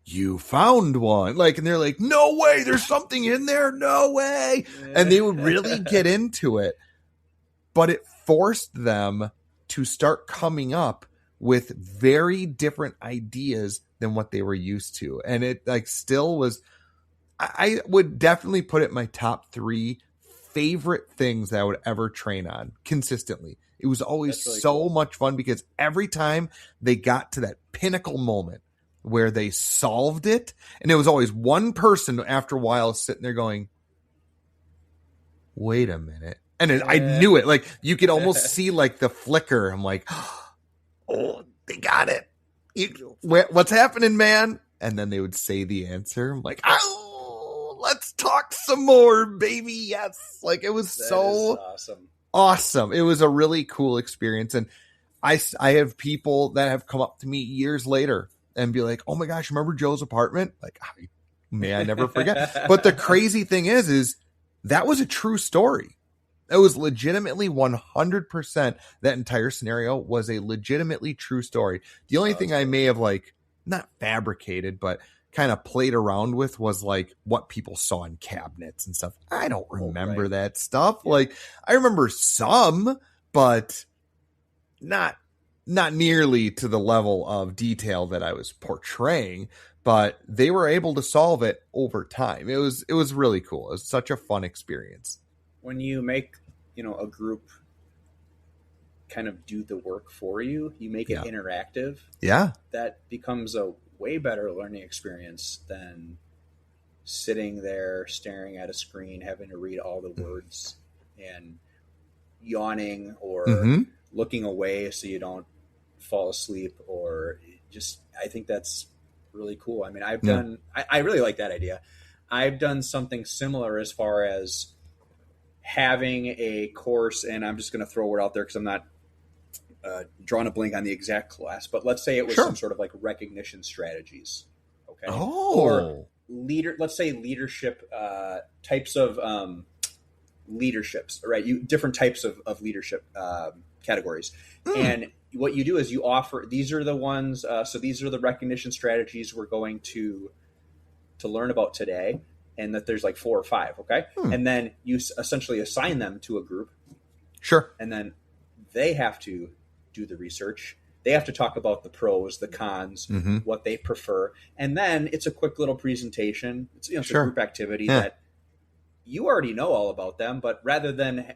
you found one. Like, and they're like, no way, there's something in there. No way. And they would really get into it, but it forced them to start coming up with very different ideas than what they were used to. And it like still was, I would definitely put it in my top 3 favorite things that I would ever train on consistently. It was always really so much fun because every time they got to that pinnacle moment where they solved it, and it was always one person after a while sitting there going, wait a minute. And I knew it. Like, you could almost see like the flicker. I'm like, oh, they got it. What's happening, man? And then they would say the answer. I'm like, oh, let's talk some more, baby. Yes. Like, it was so awesome. It was a really cool experience. And I have people that have come up to me years later and be like, oh my gosh, remember Joe's apartment? Like, may I never forget. But the crazy thing is that was a true story. It was legitimately 100%. That entire scenario was a legitimately true story. The only thing I may have like not fabricated, but kind of played around with was like what people saw in cabinets and stuff. I don't remember that stuff. Yeah. Like, I remember some, but not nearly to the level of detail that I was portraying, but they were able to solve it over time. It was really cool. It was such a fun experience. When you make, a group kind of do the work for you, you make it interactive. Yeah. That becomes a way better learning experience than sitting there staring at a screen, having to read all the words and yawning or looking away so you don't fall asleep, or just, I think that's really cool. I mean, I really like that idea. I've done something similar as far as having a course, and I'm just going to throw a word out there because I'm not drawing a blank on the exact class, but let's say it was some sort of like recognition strategies. Okay. Oh. Or let's say leadership, types of leaderships, right? Different types of leadership categories. And what you do is you offer, these are the ones, so these are the recognition strategies we're going to learn about today. And that there's like 4 or 5, okay? And then you essentially assign them to a group. Sure. And then they have to do the research. They have to talk about the pros, the cons, what they prefer. And then it's a quick little presentation. It's, it's a group activity that you already know all about them, but rather than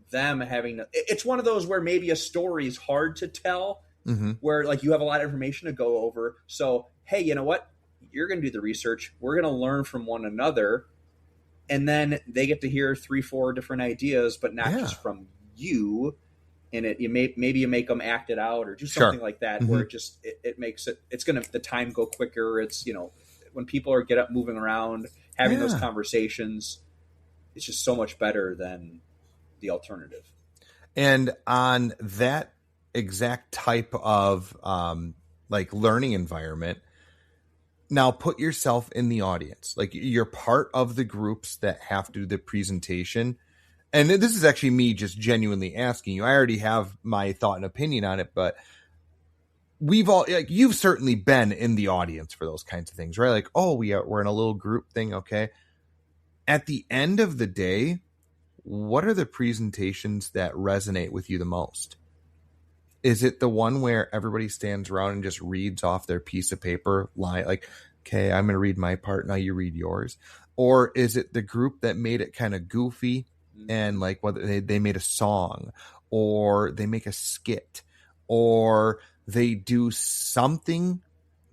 them having it's one of those where maybe a story is hard to tell, where like you have a lot of information to go over. So, hey, you know what? You're going to do the research. We're going to learn from one another. And then they get to hear 3-4 different ideas, but not just from you. And maybe you make them act it out or do something like that, where it makes it's going to, the time go quicker. It's, when people are get up moving around, having those conversations, it's just so much better than the alternative. And on that exact type of like learning environment, now put yourself in the audience. Like, you're part of the groups that have to do the presentation. And this is actually me just genuinely asking you. I already have my thought and opinion on it, but we've all, like, you've certainly been in the audience for those kinds of things, right? Like, oh, we're in a little group thing. Okay. At the end of the day, what are the presentations that resonate with you the most? Is it the one where everybody stands around and just reads off their piece of paper, like, okay, I'm going to read my part, now you read yours? Or is it the group that made it kind of goofy and like whether they made a song or they make a skit or they do something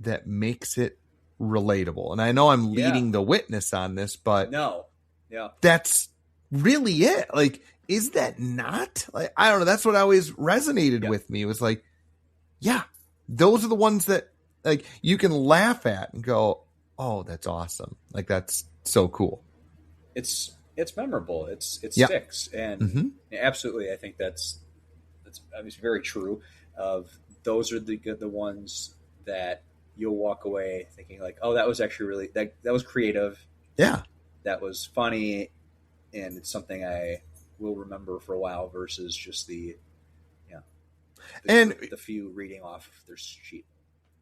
that makes it relatable? And I know I'm leading the witness on this, but that's really it. Like, is that not, like, I don't know. That's what always resonated with me. It was like, those are the ones that like you can laugh at and go, oh, that's awesome. Like, that's so cool. It's memorable. It sticks. And absolutely. I think that's very true. Of those are the ones that you'll walk away thinking like, oh, that was actually really, that was creative. Yeah. That was funny. And it's something I will remember for a while versus just the few reading off their sheet.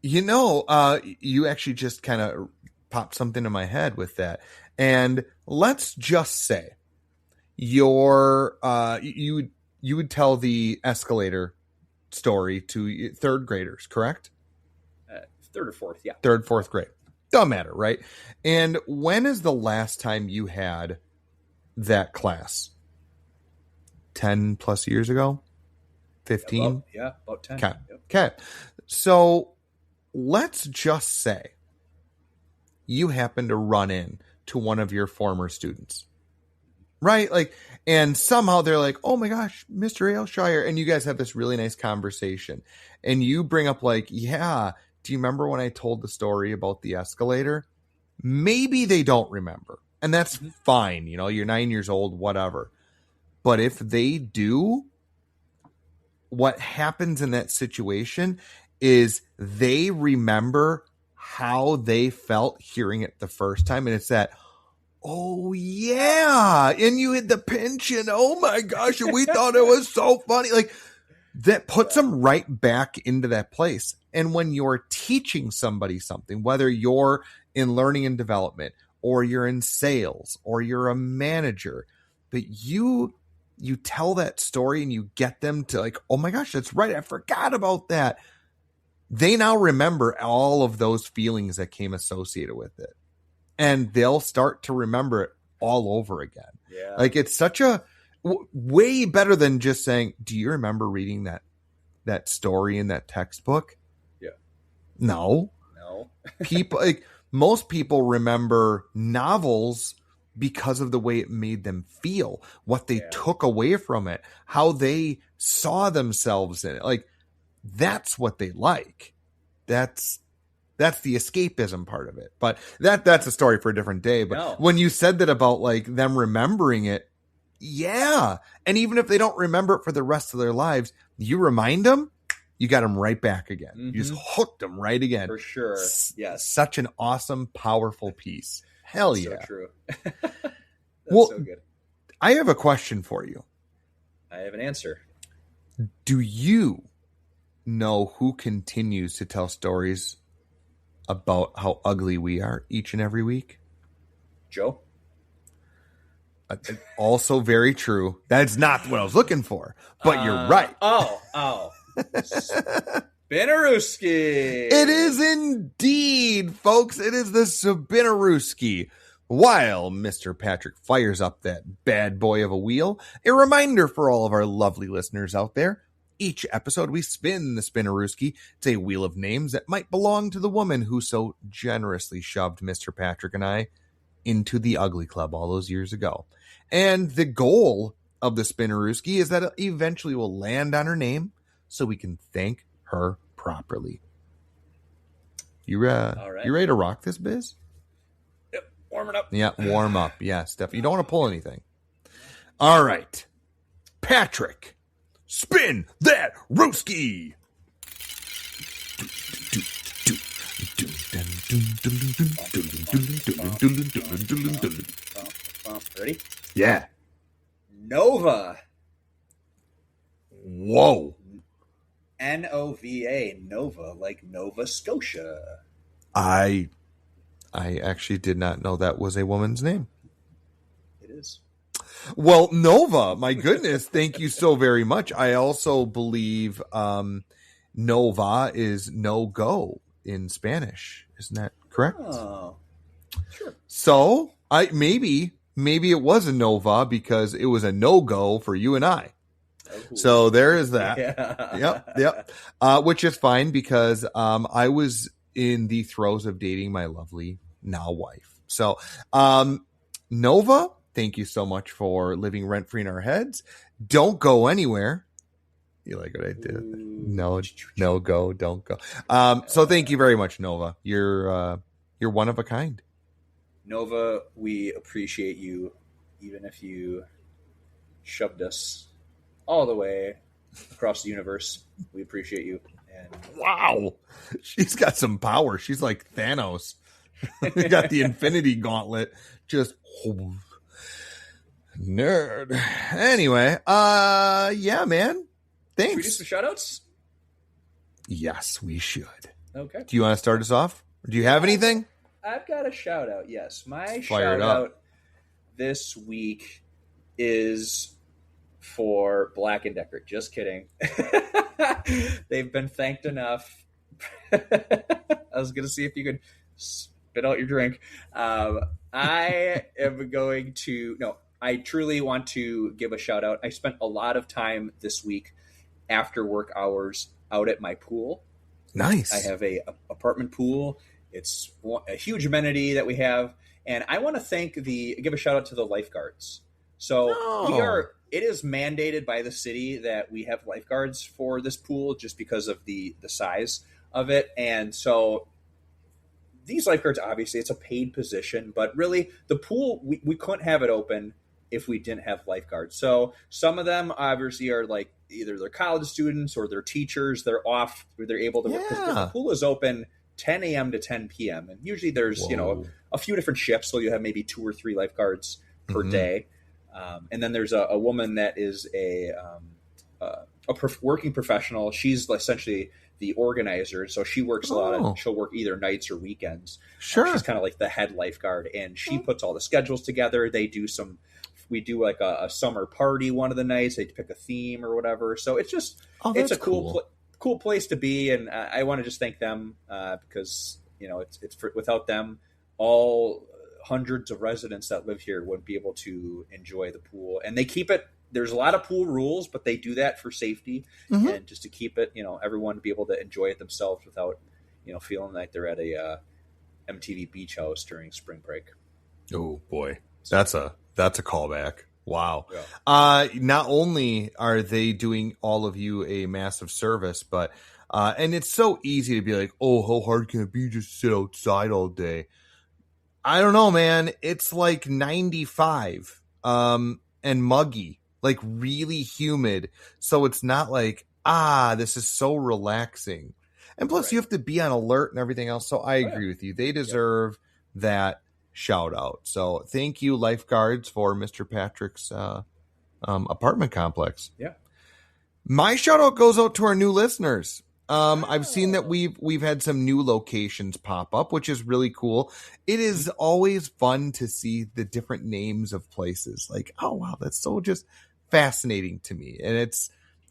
You actually just kind of popped something in my head with that. And let's just say you would tell the escalator story to third graders, correct? Third or fourth, yeah. Third, fourth grade. Don't matter, right? And when is the last time you had that class? 10 plus years ago? 15? About 10. Okay. Yep. Okay. So let's just say you happen to run in to one of your former students, right? Like, and somehow they're like, oh my gosh, Mr. Ailshire. And you guys have this really nice conversation. And you bring up like, yeah, do you remember when I told the story about the escalator? Maybe they don't remember. And that's fine. You're 9 years old, whatever. But if they do, what happens in that situation is they remember how they felt hearing it the first time. And it's that, oh yeah. And you hit the pinch and oh my gosh, and we thought it was so funny. Like that puts them right back into that place. And when you're teaching somebody something, whether you're in learning and development or you're in sales or you're a manager, but you tell that story and you get them to like, oh my gosh, that's right. I forgot about that. They now remember all of those feelings that came associated with it. And they'll start to remember it all over again. Yeah. Like it's such a way better than just saying, do you remember reading that story in that textbook? Yeah. No. People most people remember novels because of the way it made them feel, what they took away from it, how they saw themselves in it. Like that's what they like. That's the escapism part of it. But that's a story for a different day. But when you said that about like them remembering it, yeah. And even if they don't remember it for the rest of their lives, you remind them, you got them right back again. Mm-hmm. You just hooked them right again. For sure. Yes. Such an awesome, powerful piece. Hell That's yeah. So true. Well, so good. I have a question for you. I have an answer. Do you know who continues to tell stories about how ugly we are each and every week? Joe? Also very true. That's not what I was looking for, but you're right. Oh. Spinnerooski. It is indeed, folks. It is the Spinnerooski. While Mr. Patrick fires up that bad boy of a wheel, a reminder for all of our lovely listeners out there, each episode we spin the Spinnerooski. It's a wheel of names that might belong to the woman who so generously shoved Mr. Patrick and I into the Ugly Club all those years ago. And the goal of the Spinnerooski is that it eventually will land on her name so we can thank her properly. You ready to rock this, Biz? Yep, warm it up. Yeah, warm up. Yeah, Steph. You don't want to pull anything. All right. Patrick, spin that rooski. Ready? Yeah. Nova. Whoa. Nova. Nova, like Nova Scotia. I actually did not know that was a woman's name. It is. Well, Nova, my goodness, thank you so very much. I also believe Nova is no go in Spanish. Isn't that correct? Oh, sure. So maybe it was a Nova because it was a no-go for you and I. Oh. So there is that. Yeah. Yep. Which is fine because I was in the throes of dating my lovely now wife. So Nova, thank you so much for living rent-free in our heads. Don't go anywhere. You like what I did? No go, don't go. So thank you very much, Nova. You're one of a kind. Nova, we appreciate you, even if you shoved us all the way across the universe. We appreciate you, And Wow. She's got some power. She's like Thanos. Got the Infinity Gauntlet. Just nerd. Anyway, yeah, man. Thanks. Should we do some shout outs? Yes, we should. Okay. Do you want to start us off? Do you have anything? I've got a shout out. Yes. My Fire it shout up. out this week is for Black & Decker. Just kidding. They've been thanked enough. I was going to see if you could spit out your drink. I truly want to give a shout out. I spent a lot of time this week after work hours out at my pool. Nice. I have a apartment pool. It's a huge amenity that we have. And I want to give a shout out to the lifeguards. So it is mandated by the city that we have lifeguards for this pool just because of the size of it. And so these lifeguards, obviously it's a paid position, but really the pool, we couldn't have it open if we didn't have lifeguards. So some of them obviously are like either they're college students or they're teachers. They're off where they're able to work because the pool is open 10 a.m. to 10 p.m. And usually there's, a few different shifts. So you have maybe 2 or 3 lifeguards per day. And then there's a woman that is a working professional. She's essentially the organizer. So she works a lot. She'll work either nights or weekends. Sure. She's kind of like the head lifeguard, and she puts all the schedules together. We do like a summer party one of the nights. They pick a theme or whatever. So it's just, it's a cool place to be. And I want to just thank them because, without them, all hundreds of residents that live here wouldn't be able to enjoy the pool. And they keep it, there's a lot of pool rules, but they do that for safety and just to keep it, everyone to be able to enjoy it themselves without, feeling like they're at a MTV Beach House during spring break. Oh boy. That's a callback. Wow. Yeah. Not only are they doing all of you a massive service, but and it's so easy to be like, oh, how hard can it be just to sit outside all day? I don't know, man. It's like 95 and muggy, like really humid. So it's not like, this is so relaxing. And plus you have to be on alert and everything else. So I agree with you. They deserve that shout out. So thank you, lifeguards, for Mr. Patrick's apartment complex. Yeah. My shout out goes out to our new listeners. I've seen that we've had some new locations pop up, which is really cool. It is always fun to see the different names of places. Like, oh wow, that's so just fascinating to me. And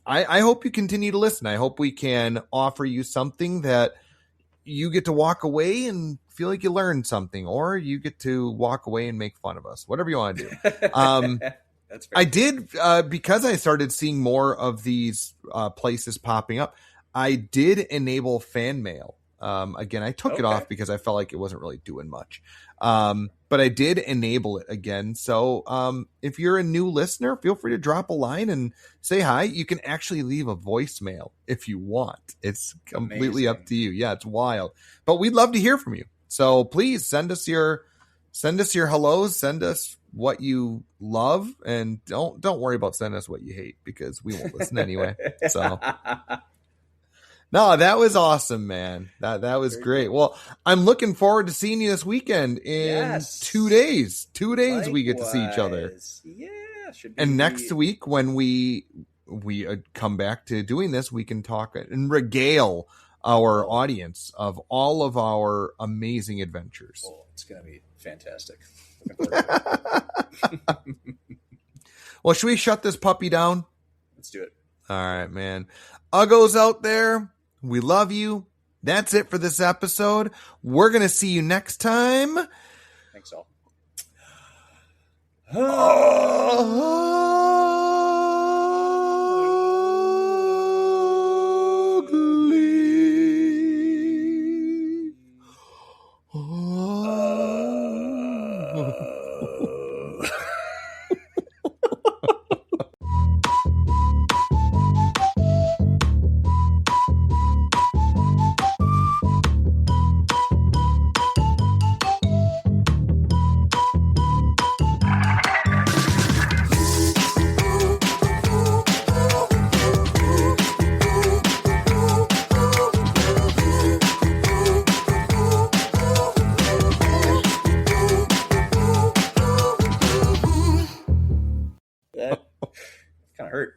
I hope you continue to listen. I hope we can offer you something that you get to walk away and feel like you learned something, or you get to walk away and make fun of us, whatever you want to do. That's fair. I did, because I started seeing more of these places popping up, I did enable fan mail. Again, I took it off because I felt like it wasn't really doing much. But I did enable it again. So if you're a new listener, feel free to drop a line and say hi. You can actually leave a voicemail if you want. It's completely up to you. Yeah, it's wild. But we'd love to hear from you. So please send us your hellos, send us what you love, and don't worry about sending us what you hate because we won't listen anyway. So no, that was awesome, man. That was great. Well, I'm looking forward to seeing you this weekend in 2 days. 2 days Likewise. We get to see each other. Yeah. And next week when we come back to doing this, we can talk and regale our audience of all of our amazing adventures. Oh, it's going to be fantastic. Well, should we shut this puppy down? Let's do it. All right, man. Uggos out there, we love you. That's it for this episode. We're going to see you next time. Thanks, all. Kind of hurt.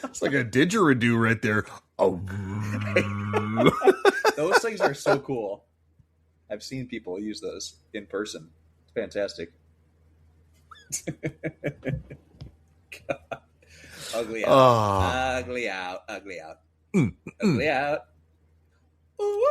It's like a didgeridoo right there. Oh, Those things are so cool. I've seen people use those in person. It's fantastic. Ugly out. Ugly out. Ugly out. Ugly out. Ooh,